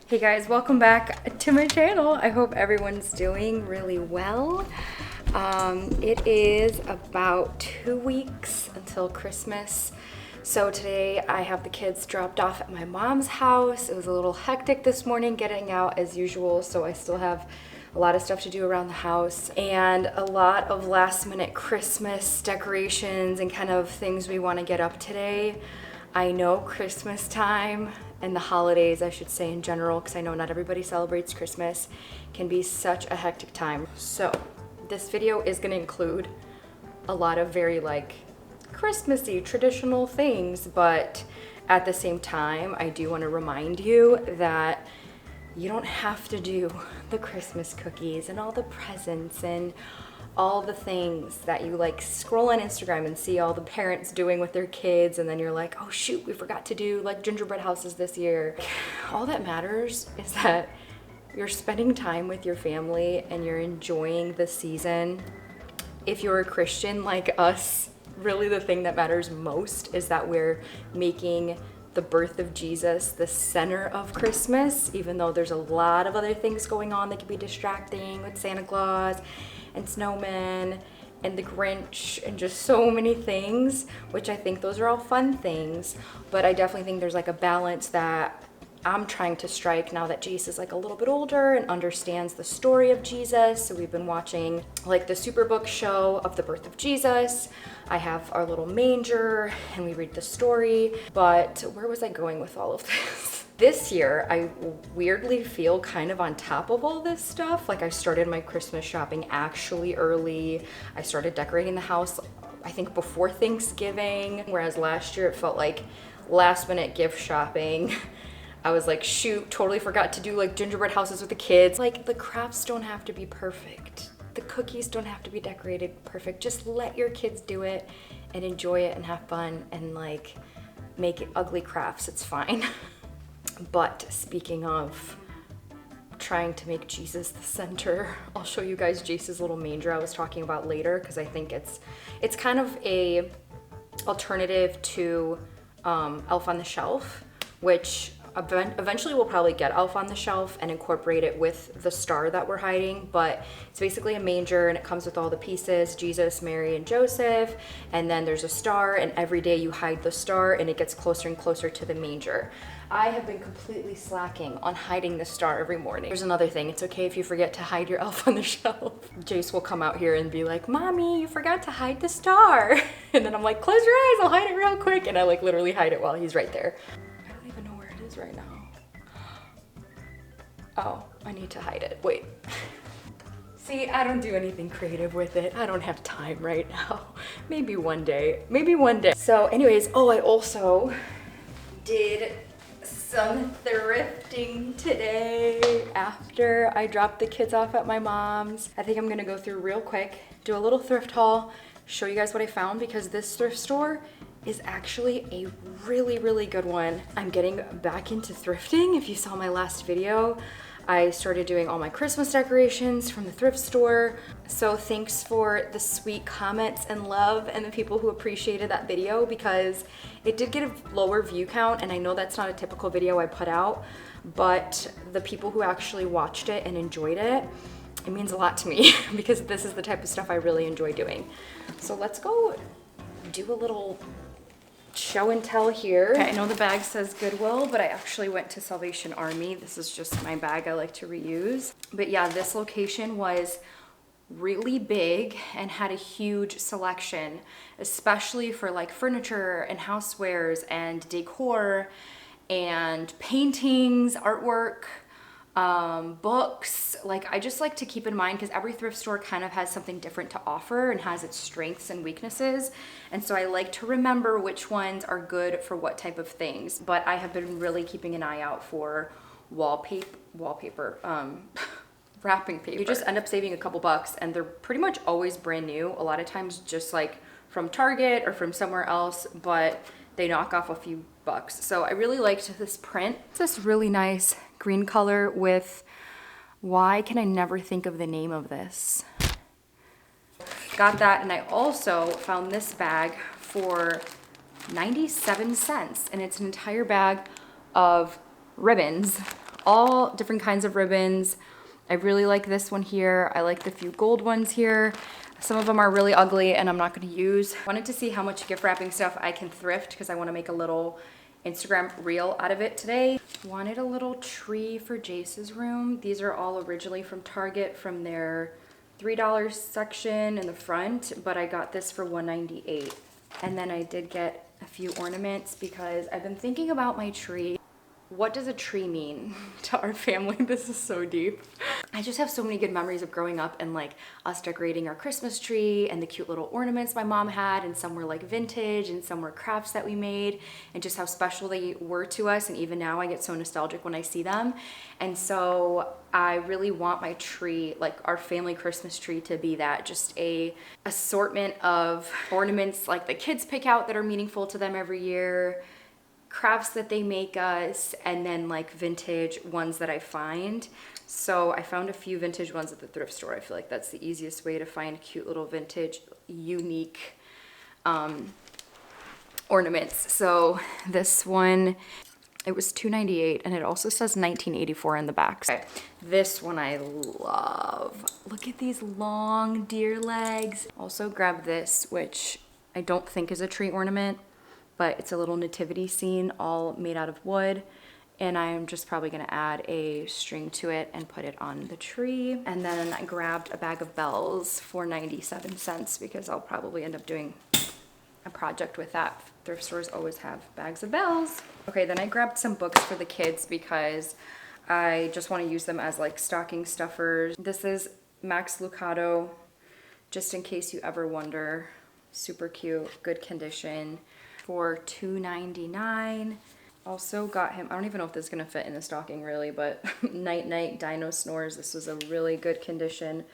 Hey guys, welcome back to my channel. I hope everyone's doing really well. It is about 2 weeks until Christmas. So today I have the kids dropped off at my mom's house. It was a little hectic this morning getting out as usual, so I still have a lot of stuff to do around the house and a lot of last minute Christmas decorations and kind of things we want to get up today. I know Christmas time and the holidays, I should say in general, because I know not everybody celebrates Christmas, can be such a hectic time. So this video is going to include a lot of very Christmassy traditional things, but at the same time, I do want to remind you that you don't have to do the Christmas cookies and all the presents and all the things that you scroll on Instagram and see all the parents doing with their kids, and then you're like, oh shoot, we forgot to do gingerbread houses this year. All that matters is that you're spending time with your family and you're enjoying the season. If you're a Christian like us, really the thing that matters most is that we're making the birth of Jesus the center of Christmas, even though there's a lot of other things going on that can be distracting with Santa Claus and snowmen and the Grinch and just so many things, which I think those are all fun things, but I definitely think there's a balance that I'm trying to strike now that Jace is a little bit older and understands the story of Jesus. So we've been watching the Superbook show of the birth of Jesus. I have our little manger and we read the story, but where was I going with all of this? This year, I weirdly feel kind of on top of all this stuff. I started my Christmas shopping actually early. I started decorating the house, I think before Thanksgiving, whereas last year it felt like last minute gift shopping. I was like, shoot, totally forgot to do gingerbread houses with the kids. The crafts don't have to be perfect. The cookies don't have to be decorated perfect. Just let your kids do it and enjoy it and have fun and make it ugly crafts. It's fine. But speaking of trying to make Jesus the center, I'll show you guys Jace's little manger I was talking about later, because I think it's kind of a alternative to Elf on the Shelf, which eventually we'll probably get Elf on the Shelf and incorporate it with the star that we're hiding, but it's basically a manger and it comes with all the pieces, Jesus, Mary, and Joseph, and then there's a star, and every day you hide the star and it gets closer and closer to the manger. I have been completely slacking on hiding the star every morning. There's another thing, it's okay if you forget to hide your Elf on the Shelf. Jace will come out here and be like, Mommy, you forgot to hide the star. And then I'm like, close your eyes, I'll hide it real quick. And I literally hide it while he's right there. I don't even know where it is right now. Oh, I need to hide it, wait. See, I don't do anything creative with it. I don't have time right now. Maybe one day, maybe one day. So anyways, oh, I also did some thrifting today after I dropped the kids off at my mom's. I think I'm gonna go through real quick, do a little thrift haul, show you guys what I found, because this thrift store is actually a really, really good one. I'm getting back into thrifting. If you saw my last video, I started doing all my Christmas decorations from the thrift store. So thanks for the sweet comments and love and the people who appreciated that video, because it did get a lower view count, and I know that's not a typical video I put out, but the people who actually watched it and enjoyed it, it means a lot to me because this is the type of stuff I really enjoy doing. So let's go do a little show and tell here. Okay, I know the bag says Goodwill, but I actually went to Salvation Army. This is just my bag I like to reuse. But yeah, this location was really big and had a huge selection, especially for furniture and housewares and decor and paintings, artwork, books. I just like to keep in mind, because every thrift store kind of has something different to offer and has its strengths and weaknesses. And so I like to remember which ones are good for what type of things. But I have been really keeping an eye out for wallpaper, wrapping paper. You just end up saving a couple bucks, and they're pretty much always brand new. A lot of times just from Target or from somewhere else, but they knock off a few bucks. So I really liked this print. It's this really nice green color with, why can I never think of the name of this? Got that, and I also found this bag for 97 cents, and it's an entire bag of ribbons all different kinds of ribbons. I really like this one here. I like the few gold ones here. Some of them are really ugly and I'm not gonna use. Wanted to see how much gift wrapping stuff I can thrift because I wanna make a little Instagram reel out of it today. Wanted a little tree for Jace's room. These are all originally from Target from their $3 section in the front, but I got this for $1.98. And then I did get a few ornaments because I've been thinking about my tree. What does a tree mean to our family? This is so deep. I just have so many good memories of growing up and like us decorating our Christmas tree and the cute little ornaments my mom had, and some were like vintage and some were crafts that we made, and just how special they were to us. And even now I get so nostalgic when I see them. And so I really want my tree, like our family Christmas tree, to be that, just a assortment of ornaments like the kids pick out that are meaningful to them every year, crafts that they make us, and then like vintage ones that I find. So I found a few vintage ones at the thrift store. I feel like that's the easiest way to find cute little vintage, unique ornaments. So this one, it was $2.98 and it also says 1984 in the back. Okay. This one I love. Look at these long deer legs. Also grabbed this, which I don't think is a tree ornament, but it's a little nativity scene all made out of wood. And I'm just probably gonna add a string to it and put it on the tree. And then I grabbed a bag of bells for 97 cents because I'll probably end up doing a project with that. Thrift stores always have bags of bells. Okay, then I grabbed some books for the kids because I just wanna use them as like stocking stuffers. This is Max Lucado, just in case you ever wonder. Super cute, good condition, for $2.99. Also got him, I don't even know if this is gonna fit in the stocking really, but Night Night Dino Snores. This was a really good condition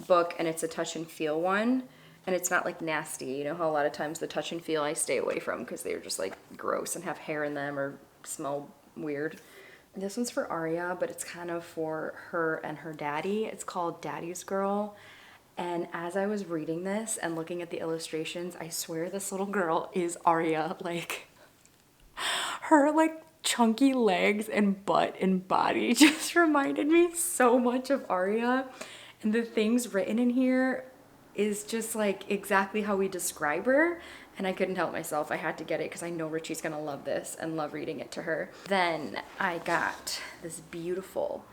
book, and it's a touch and feel one, and it's not like nasty. You know how a lot of times the touch and feel I stay away from because they're just like gross and have hair in them or smell weird. This one's for Aria, but it's kind of for her and her daddy. It's called Daddy's Girl. And as I was reading this and looking at the illustrations, I swear this little girl is Aria. Like, her like chunky legs and butt and body just reminded me so much of Aria. And the things written in here is just like exactly how we describe her. And I couldn't help myself. I had to get it because I know Richie's gonna love this and love reading it to her. Then I got this beautiful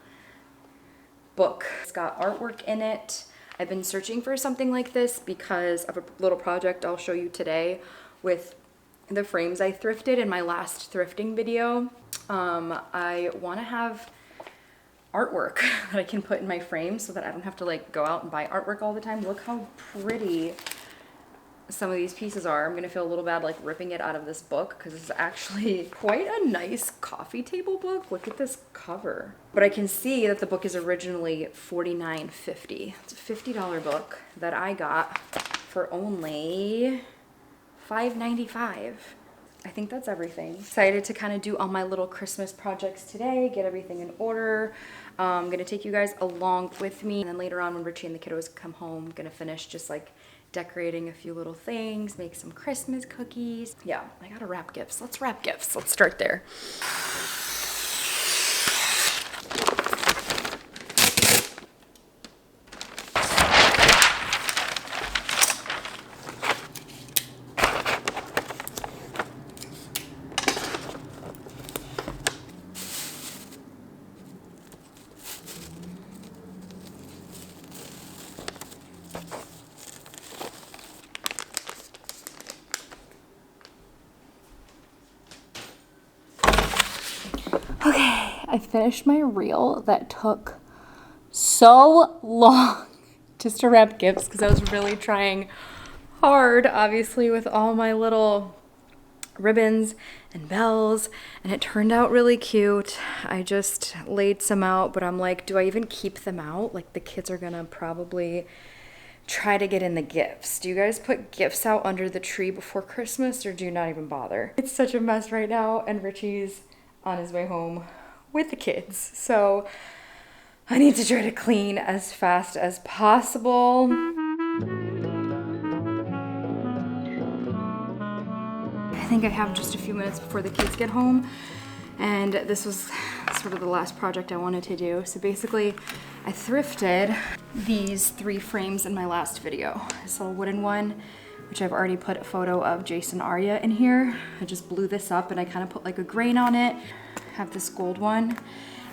book. It's got artwork in it. I've been searching for something like this because of a little project I'll show you today with the frames I thrifted in my last thrifting video. I want to have artwork that I can put in my frame so that I don't have to like go out and buy artwork all the time. Look how pretty some of these pieces are. I'm gonna feel a little bad like ripping it out of this book because it's actually quite a nice coffee table book. Look at this cover. But I can see that the book is originally $49.50. It's a $50 book that I got for only $5.95. I think that's everything. Excited to kind of do all my little Christmas projects today, get everything in order. I'm gonna take you guys along with me, and then later on when Richie and the kiddos come home, I'm gonna finish just like decorating a few little things, make some Christmas cookies. Yeah, I gotta wrap gifts. Let's wrap gifts. Let's start there. Okay, I finished my reel that took so long just to wrap gifts because I was really trying hard, obviously, with all my little ribbons and bells, and it turned out really cute. I just laid some out, but I'm like, do I even keep them out? Like, the kids are gonna probably try to get in the gifts. Do you guys put gifts out under the tree before Christmas, or do you not even bother? It's such a mess right now, and Richie's on his way home with the kids, so I need to try to clean as fast as possible. I think I have just a few minutes before the kids get home And this was sort of the last project I wanted to do. So basically, I thrifted these 3 frames in my last video. This little wooden one, which I've already put a photo of Jason Arya in here. I just blew this up and I kind of put like a grain on it. Have this gold one,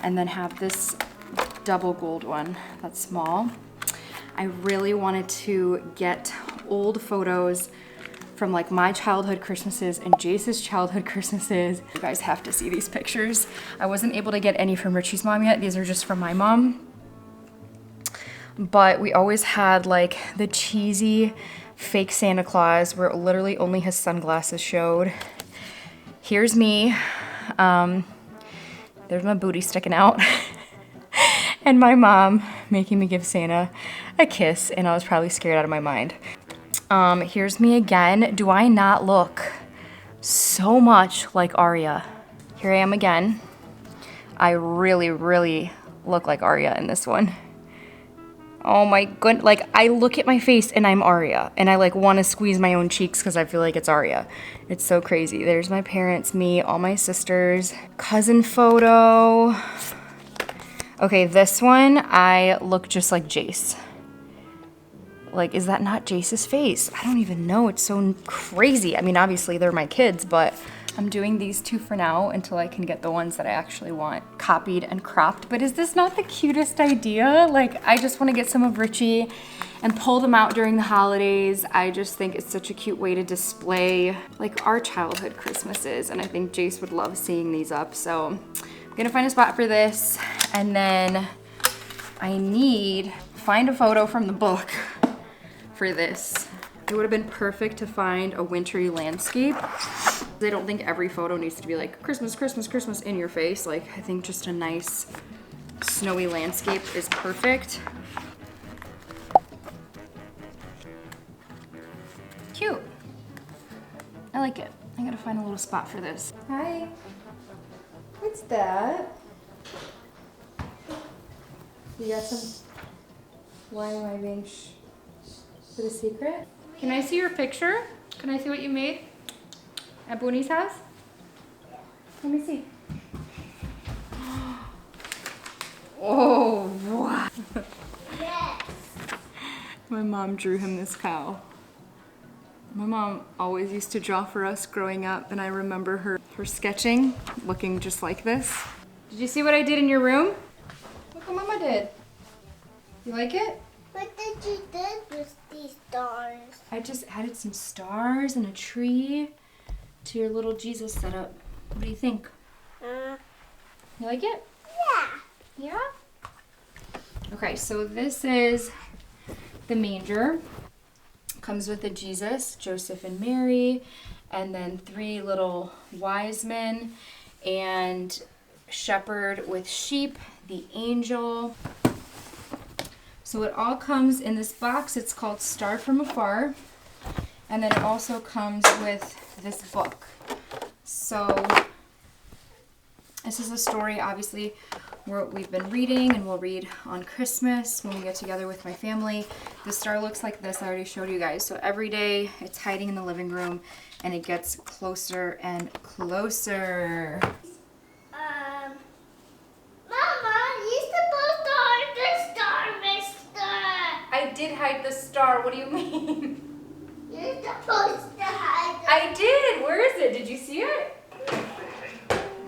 and then have this double gold one that's small. I really wanted to get old photos from like my childhood Christmases and Jace's childhood Christmases. You guys have to see these pictures. I wasn't able to get any from Richie's mom yet. These are just from my mom. But we always had like the cheesy fake Santa Claus where literally only his sunglasses showed. Here's me. There's my booty sticking out. And my mom making me give Santa a kiss, and I was probably scared out of my mind. Here's me again. Do I not look so much like Arya? Here I am again. I really, really look like Arya in this one. Oh my goodness, like I look at my face and I'm Arya, and I like want to squeeze my own cheeks because I feel like it's Arya. It's so crazy. There's my parents, me, all my sisters, cousin photo. Okay, this one, I look just like Jace. Like, is that not Jace's face? I don't even know, it's so crazy. I mean, obviously they're my kids, but I'm doing these 2 for now until I can get the ones that I actually want copied and cropped. But is this not the cutest idea? Like, I just want to get some of Richie and pull them out during the holidays. I just think it's such a cute way to display like our childhood Christmases, and I think Jace would love seeing these up. So I'm gonna find a spot for this, and then I need find a photo from the book for this. It would have been perfect to find a wintry landscape. I don't think every photo needs to be like Christmas, Christmas, Christmas in your face. Like, I think just a nice snowy landscape is perfect. Cute. I like it. I gotta find a little spot for this. Hi. What's that? You got some? Why am I being is it a secret? Can I see your picture? Can I see what you made at Booney's house? Let me see. Oh, wow. Yes. My mom drew him this cow. My mom always used to draw for us growing up, and I remember her sketching looking just like this. Did you see what I did in your room? Look what Mama did. You like it? What did you do with these stars? I just added some stars and a tree to your little Jesus setup. What do you think? You like it? Yeah. Yeah? Okay, so this is the manger. Comes with a Jesus, Joseph and Mary, and then 3 little wise men, and shepherd with sheep, the angel. So it all comes in this box. It's called Star from Afar. And then it also comes with this book. So this is a story, obviously, we've been reading, and we'll read on Christmas when we get together with my family. The star looks like this. I already showed you guys. So every day it's hiding in the living room, and it gets closer and closer. Mama, you're supposed to hide the star, mister. I did hide the star. What do you mean? You're supposed to hide the I did. Where is it? Did you see it?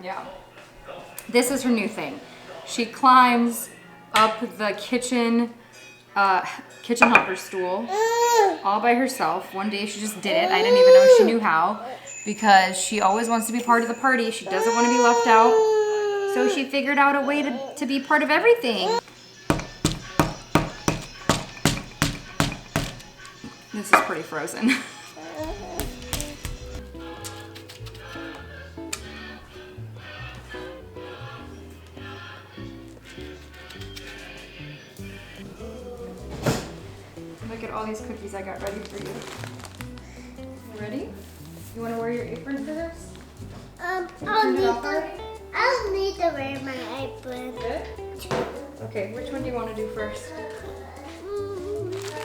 Yeah. This is her new thing. She climbs up the kitchen helper stool all by herself. One day she just did it. I didn't even know she knew how, because she always wants to be part of the party. She doesn't want to be left out. So she figured out a way to be part of everything. This is pretty frozen. Look at all these cookies I got ready for you. You ready? You want to wear your apron for this? I'll need to wear my apron. Good? Okay, which one do you want to do first?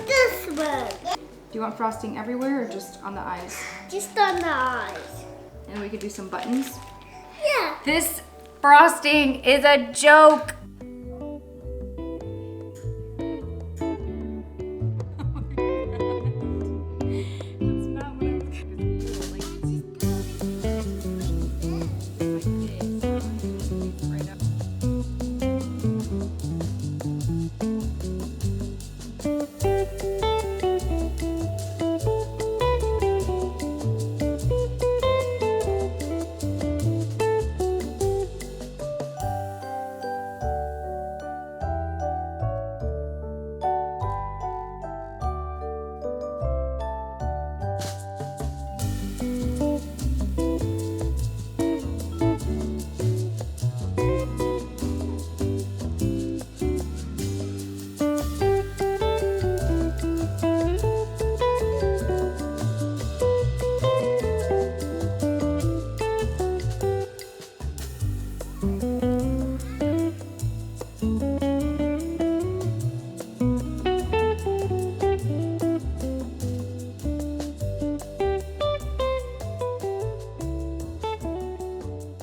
This one. Do you want frosting everywhere or just on the eyes? Just on the eyes. And we could do some buttons. Yeah. This frosting is a joke.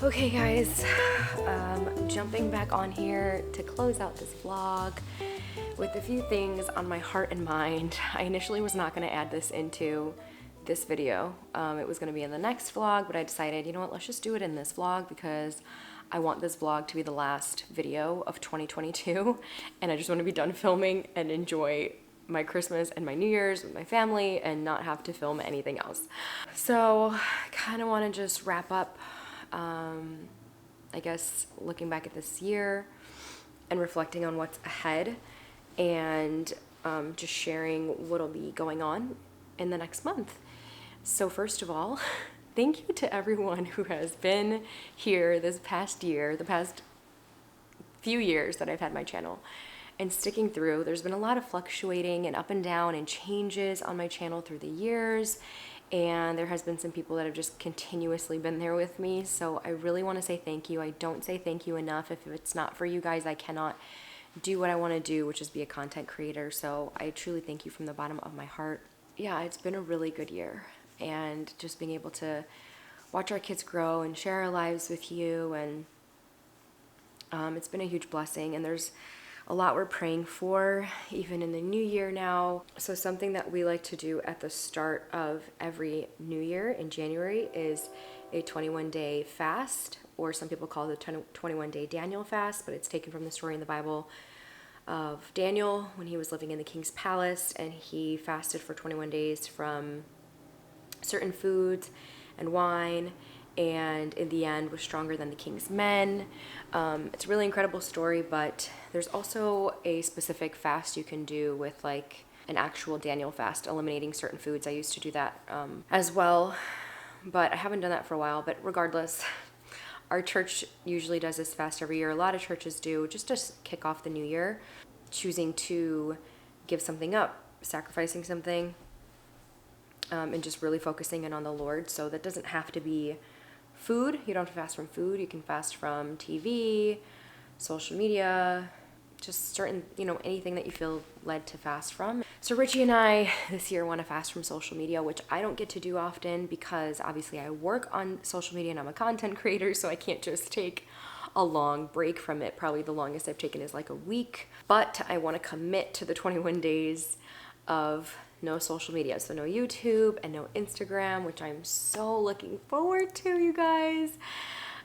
Okay guys, jumping back on here to close out this vlog with a few things on my heart and mind. I initially was not going to add this into this video. It was going to be in the next vlog, but I decided, you know what, let's just do it in this vlog because I want this vlog to be the last video of 2022 and I just want to be done filming and enjoy my Christmas and my New Year's with my family and not have to film anything else. So I kind of want to just wrap up, I guess, looking back at this year and reflecting on what's ahead and just sharing what'll be going on in the next month. So first of all, thank you to everyone who has been here this past year, the past few years that I've had my channel and sticking through. There's been a lot of fluctuating and up and down and changes on my channel through the years. And there has been some people that have just continuously been there with me. So I really want to say thank you. I don't say thank you enough. If it's not for you guys, I cannot do what I want to do, which is be a content creator. So I truly thank you from the bottom of my heart. Yeah, it's been a really good year. And just being able to watch our kids grow and share our lives with you. And it's been a huge blessing. And there's a lot we're praying for, even in the new year now. So something that we like to do at the start of every new year in January is a 21-day fast, or some people call it the 21-day Daniel fast, but it's taken from the story in the Bible of Daniel when he was living in the king's palace, and he fasted for 21 days from certain foods and wine, and in the end was stronger than the king's men. It's a really incredible story, but there's also a specific fast you can do with like an actual Daniel fast, eliminating certain foods. I used to do that as well, but I haven't done that for a while. But regardless, our church usually does this fast every year. A lot of churches do, just to kick off the new year, choosing to give something up, sacrificing something, and just really focusing in on the Lord. So that doesn't have to be food. You don't have to fast from food. You can fast from TV, social media, just certain, anything that you feel led to fast from. So Richie and I this year want to fast from social media, which I don't get to do often because obviously I work on social media and I'm a content creator, so I can't just take a long break from it. Probably the longest I've taken is like a week, but I want to commit to the 21 days of no social media, so no YouTube and no Instagram, which I'm so looking forward to, you guys.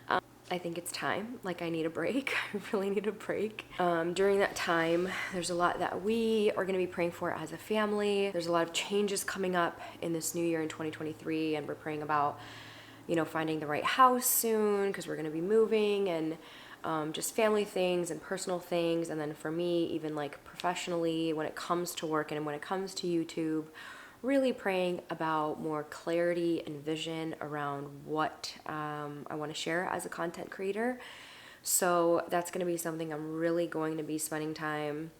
I think it's time. Like, I need a break. I really need a break. During that time, there's a lot that we are going to be praying for as a family. There's a lot of changes coming up in this new year in 2023, and we're praying about, finding the right house soon because we're going to be moving, and just family things and personal things. And then for me, even like professionally, when it comes to work and when it comes to YouTube, really praying about more clarity and vision around what I want to share as a content creator. So that's going to be something I'm really going to be spending time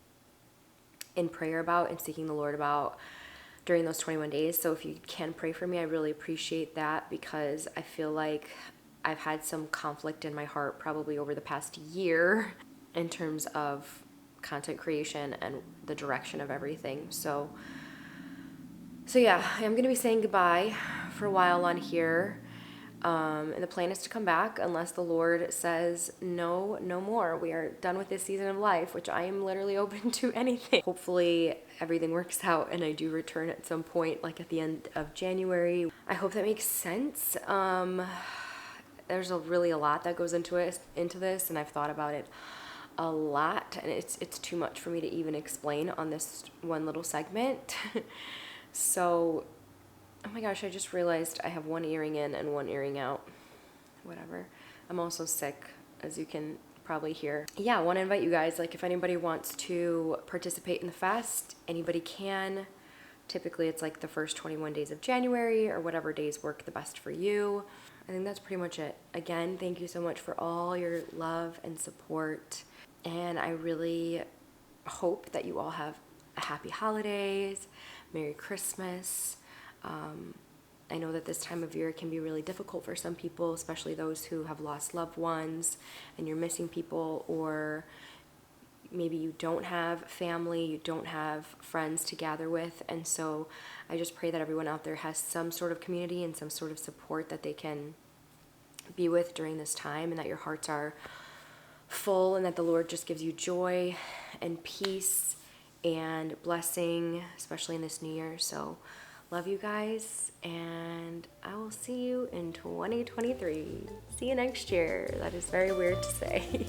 in prayer about and seeking the Lord about during those 21 days. So if you can pray for me, I really appreciate that, because I feel like I've had some conflict in my heart probably over the past year in terms of content creation and the direction of everything. So yeah, I'm going to be saying goodbye for a while on here. And the plan is to come back unless the Lord says, no, no more. We are done with this season of life, which I am literally open to anything. Hopefully everything works out and I do return at some point, like at the end of January. I hope that makes sense. There's really a lot that goes into this, and I've thought about it a lot, and it's too much for me to even explain on this one little segment. So, oh my gosh, I just realized I have one earring in and one earring out. Whatever. I'm also sick, as you can probably hear. Yeah, I want to invite you guys, like if anybody wants to participate in the fast, anybody can. Typically it's like the first 21 days of January or whatever days work the best for you. I think that's pretty much it. Again, thank you so much for all your love and support. And I really hope that you all have a happy holidays, Merry Christmas. I know that this time of year can be really difficult for some people, especially those who have lost loved ones and you're missing people, or maybe you don't have family, you don't have friends to gather with. And so I just pray that everyone out there has some sort of community and some sort of support that they can be with during this time, and that your hearts are full and that the Lord just gives you joy and peace and blessing, especially in this new year. So love you guys, and I will see you in 2023. See you next year. That is very weird to say.